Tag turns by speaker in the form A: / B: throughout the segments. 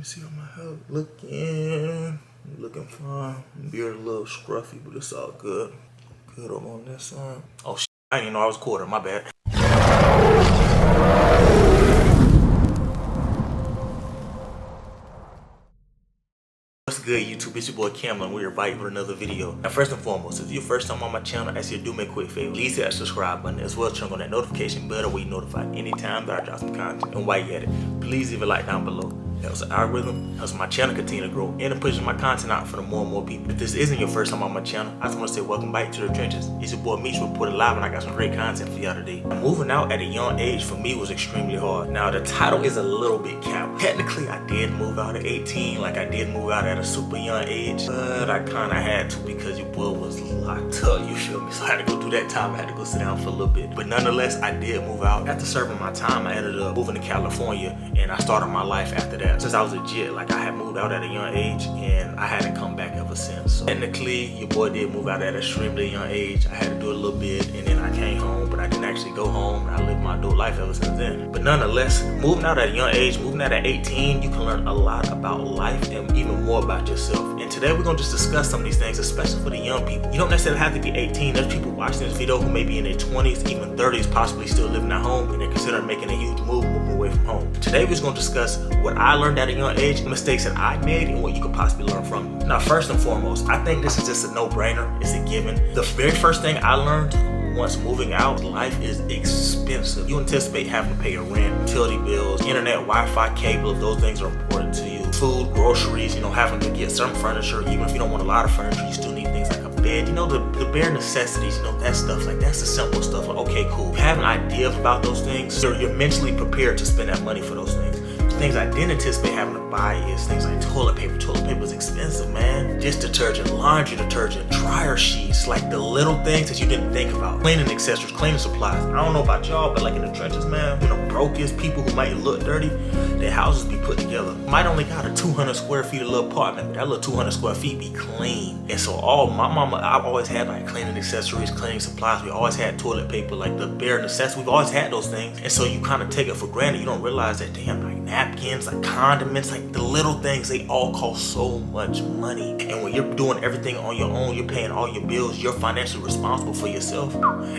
A: See how my hair looking. Fine. Beard a little scruffy, but it's all good. Good over on this side. Oh shit, I didn't even know I was recording, my bad. What's good, YouTube? It's your boy Campbell, and we're back with another video. Now, first and foremost, if you're first time on my channel, I ask you to do me a quick favor. Please hit that subscribe button as well as turn on that notification bell where you notified anytime that I drop some content. And while you're at it, please leave a like down below. Helps the algorithm, helps my channel continue to grow, and it pushes my content out for the more and more people. If this isn't your first time on my channel, I just want to say welcome back to the trenches. It's your boy Meech reported live, and I got some great content for y'all today. Moving out at a young age for me was extremely hard. Now the title is a little bit cap. Technically, I did move out at 18, like I did move out at a super young age, but I kind of had to because your boy was locked up. You feel me? So I had to go through that time. I had to go sit down for a little bit. But nonetheless, I did move out. After serving my time, I ended up moving to California, and I started my life after that. Since I was legit, like I had moved out at a young age, and I hadn't come back ever since. So technically, your boy did move out at an extremely young age. I had to do a little bit, and then I came home, but I didn't actually go home, and I lived my adult life ever since then. But nonetheless, moving out at a young age, moving out at 18, you can learn a lot about life and even more about yourself. And today we're gonna just discuss some of these things, especially for the young people. You don't necessarily have to be 18. There's people watching this video who may be in their 20s, even 30s, possibly still living at home, and they're considering making a huge move, moving away from home. Today we're just gonna discuss what I learned at a young age, mistakes that I made, and what you could possibly learn from it. Now, first and foremost, I think this is just a no-brainer. It's a given. The very first thing I learned once moving out, life is expensive. You anticipate having to pay your rent, utility bills, internet, Wi-Fi, cable, if those things are important to you. Food, groceries, having to get some furniture. Even if you don't want a lot of furniture, you still need things like a bed. The bare necessities, that stuff. Like, that's the simple stuff. Like, okay, cool. You have an idea about those things, so you're mentally prepared to spend that money for those things. Things I didn't anticipate having to buy is things like toilet paper. Toilet paper is expensive, man. Dish detergent, laundry detergent, dryer sheets, like the little things that you didn't think about. Cleaning accessories, cleaning supplies. I don't know about y'all, but like in the trenches, man, the brokest people who might look dirty, their houses be put together. Might only got a 200 square feet of little apartment, but that little 200 square feet be clean. And so my mama, I've always had like cleaning accessories, cleaning supplies. We always had toilet paper, like the bare necessities. We've always had those things. And so you kind of take it for granted. You don't realize that, damn, like napkins, like condiments, like the little things, they all cost so much money. And when you're doing everything on your own, you're paying all your bills, you're financially responsible for yourself,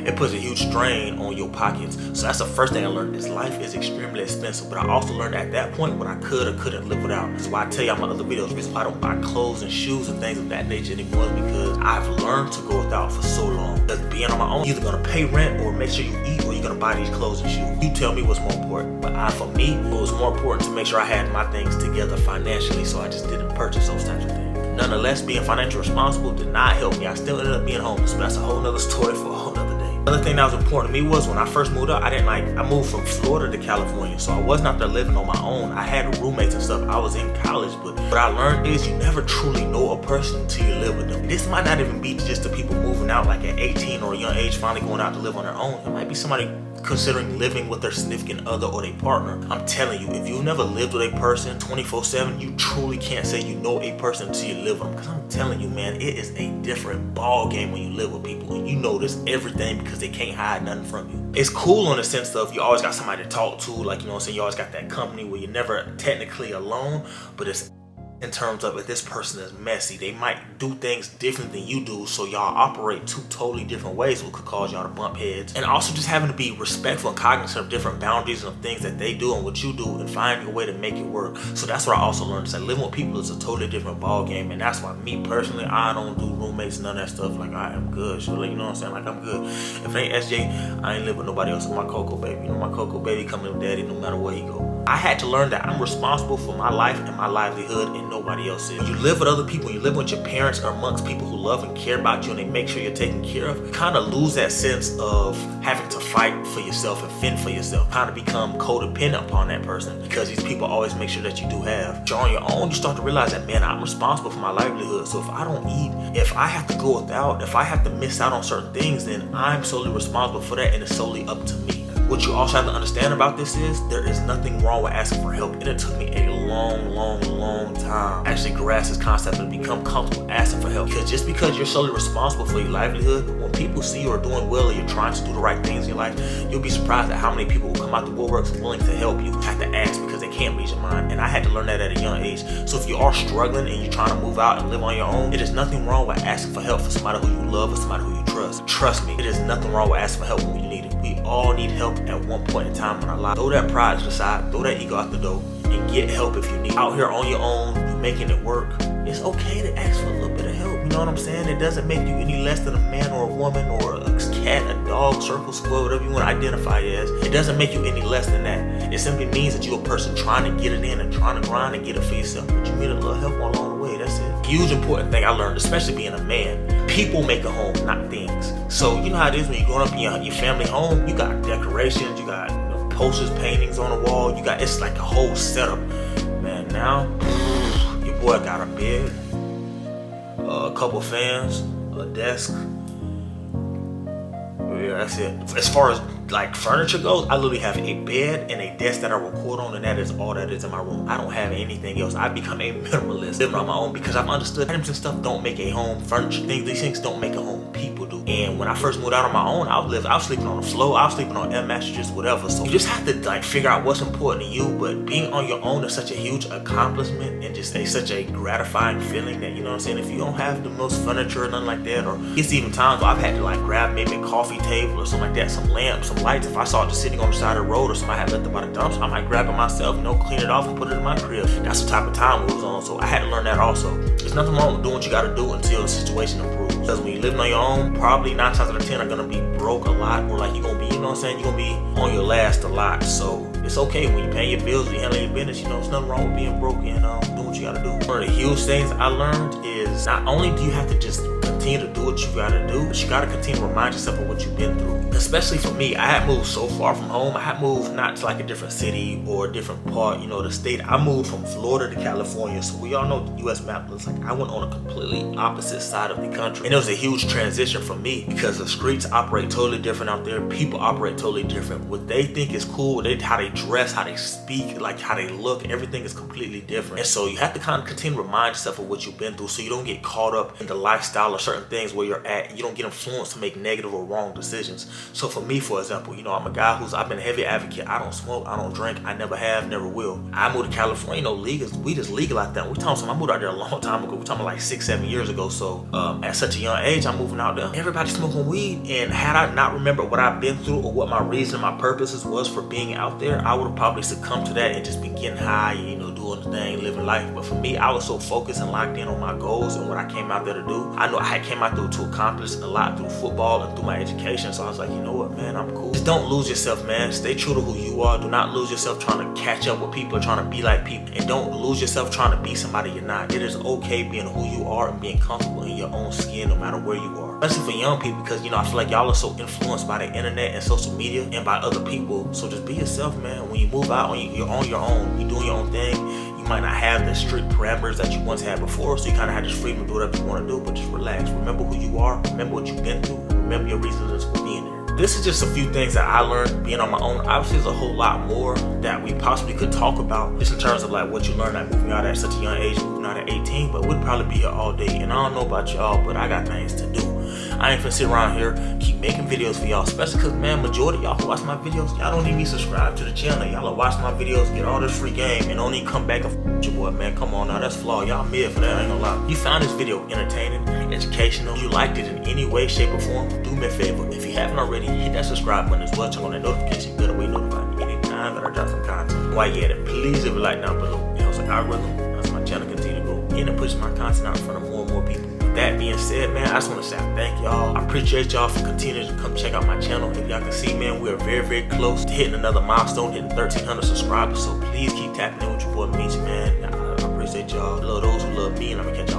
A: it puts a huge strain on your pockets. So that's the first thing I learned, is life is extremely expensive. But I also learned at that point what I could or couldn't live without. That's why I tell y'all in my other videos, the reason why I don't buy clothes and shoes and things of that nature anymore is because I've learned to go without for so long. Because being on my own, you're either gonna pay rent or make sure you eat, or you're gonna buy these clothes and shoes. You tell me what's more important. But for me, it was more important to make sure I had my things together financially, so I just didn't purchase those types of things. Nonetheless, being financially responsible did not help me. I still ended up being homeless, but that's a whole nother story for a whole nother day. Another thing that was important to me was when I first moved out, I moved from Florida to California, so I wasn't out there living on my own. I had roommates and stuff. I was in college, but what I learned is you never truly know a person until you live with them. This might not even be just the people moving out like at 18 or a young age, finally going out to live on their own. It might be somebody considering living with their significant other or their partner. I'm telling you, if you've never lived with a person 24/7, you truly can't say you know a person until you live with them. Because I'm telling you, man, it is a different ball game when you live with people, and you notice everything because they can't hide nothing from you. It's cool in the sense of you always got somebody to talk to, like, you always got that company where you're never technically alone, but it's in terms of if this person is messy, they might do things different than you do, so y'all operate two totally different ways, which could cause y'all to bump heads. And also just having to be respectful and cognizant of different boundaries and things that they do and what you do, and finding a way to make it work. So that's what I also learned, is that living with people is a totally different ball game. And that's why me personally, I don't do roommates and none of that stuff. Like, I am good, so like, you know what I'm saying? Like, I'm good. If it ain't SJ, I ain't live with nobody else. I'm my Coco baby. My Coco baby coming with daddy no matter where he go. I had to learn that I'm responsible for my life and my livelihood, and nobody else is. When you live with other people, you live with your parents or amongst people who love and care about you and they make sure you're taken care of, you kind of lose that sense of having to fight for yourself and fend for yourself. Kind of become codependent upon that person because these people always make sure that you do have. If you're on your own, you start to realize that, man, I'm responsible for my livelihood. So if I don't eat, if I have to go without, if I have to miss out on certain things, then I'm solely responsible for that, and it's solely up to me. What you also have to understand about this is there is nothing wrong with asking for help. And it took me a long time to actually grasp this concept and become comfortable asking for help. Because just because you're solely responsible for your livelihood, when people see you are doing well or you're trying to do the right things in your life, you'll be surprised at how many people will come out the woodworks willing to help you. Have to ask because they can't read your mind, and I had to learn that at a young age. So if you are struggling and you're trying to move out and live on your own, it is nothing wrong with asking for help for somebody who you love or somebody who you trust. Trust me, it is nothing wrong with asking for help when you need it. We all need help at one point in time in our life. Throw that pride to the side, throw that ego out the door, and get help if you need it. Out here on your own, you making it work, it's okay to ask for a little bit of help. You know what I'm saying? It doesn't make you any less than a man or a woman or a cat, a dog, circle, squirrel, whatever you want to identify as. It doesn't make you any less than that. It simply means that you're a person trying to get it in and trying to grind and get it for yourself. But you need a little help along the way. That's it. Huge important thing I learned, especially being a man. People make a home, not things. So you know how it is when you're growing up in your family home. You got decorations, you got posters, paintings on the wall. It's like a whole setup. Man, now your boy got a bed, a couple fans, a desk. Yeah, that's it. As far as like furniture goes, I literally have a bed and a desk that I record on, and that is all that is in my room. I don't have anything else. I've become a minimalist living on my own because I've understood items and stuff don't make a home. Furniture, these things don't make a home. People do. And when I first moved out on my own, I was sleeping on the floor. I was sleeping on air mattresses, whatever. So you just have to like figure out what's important to you. But being on your own is such a huge accomplishment and just such a gratifying feeling that, you know what I'm saying, if you don't have the most furniture or nothing like that, or it's even times where I've had to like grab maybe a coffee table or something like that, some lamps, some lights. If I saw it just sitting on the side of the road or somebody had left it by the dumpster, I might grab it myself, clean it off and put it in my crib. That's the type of time we was on. So I had to learn that also. There's nothing wrong with doing what you gotta do until the situation improves. Because when you're living on your own, probably 9 times out of 10 are gonna be broke a lot, or like you're gonna be, you know what I'm saying, you're gonna be on your last a lot. So it's okay when you pay your bills, when you handle your business, there's nothing wrong with being broke and doing what you gotta do. One of the huge things I learned is not only do you have to just continue to do what you gotta do, but you gotta continue to remind yourself of what you've been through. Especially for me, I had moved so far from home. I had moved not to like a different city or a different part, the state. I moved from Florida to California. So we all know what the US map looks like. I went on a completely opposite side of the country. And it was a huge transition for me because the streets operate totally different out there. People operate totally different. What they think is cool, how they dress, how they speak, like how they look, everything is completely different. And so you have to kind of continue to remind yourself of what you've been through so you don't get caught up in the lifestyle or certain things where you're at. You don't get influenced to make negative or wrong decisions. So for me, for example, I'm a guy I've been a heavy advocate. I don't smoke, I don't drink, I never have, never will. I moved to California, we just legalized that. I moved out there a long time ago. We're talking like 6-7 years ago. So at such a young age, I'm moving out there. Everybody smoking weed, and had I not remembered what I've been through or what my reason, my purposes was for being out there, I would have probably succumbed to that and just been getting high, doing the thing, living life. But for me, I was so focused and locked in on my goals and what I came out there to do. I know I had came out there to accomplish a lot through football and through my education. So I was like, you know what, man, I'm cool. Just don't lose yourself, man. Stay true to who you are. Do not lose yourself trying to catch up with people or trying to be like people. And don't lose yourself trying to be somebody you're not. It is okay being who you are and being comfortable in your own skin no matter where you are. Especially for young people, because, I feel like y'all are so influenced by the internet and social media and by other people. So just be yourself, man. When you move out, you're on your own. You're doing your own thing. You might not have the strict parameters that you once had before, so you kind of have this freedom to do whatever you want to do, but just relax. Remember who you are. Remember what you've been through. Remember your reasons for being there. This is just a few things that I learned being on my own. Obviously, there's a whole lot more that we possibly could talk about, just in terms of like what you learned at moving out at such a young age, moving out at 18, but we'd probably be here all day. And I don't know about y'all, but I got things to do. I ain't finna sit around here, keep making videos for y'all, especially because, man, majority of y'all who watch my videos, y'all don't even subscribe to the channel. Y'all are watch my videos, get all this free game, and don't even come back and your boy, man. Come on now, that's flawed. Y'all mid for that, I ain't gonna lie. You found this video entertaining, educational, you liked it in any way, shape, or form, do me a favor. If you haven't already, hit that subscribe button as well. Turn on that notification bell, that way notified anytime that I drop some content. While you at it, please leave a like down below. It helps the algorithm, helps my channel continue to grow, and it pushes my content out in front of more and more people. That being said, man, I just want to say thank y'all. I appreciate y'all for continuing to come check out my channel. If y'all can see, man, we are very, very close to hitting another milestone, hitting 1,300 subscribers. So please keep tapping in with your boy Meech, man. I appreciate y'all. I love those who love me, and I'm gonna catch y'all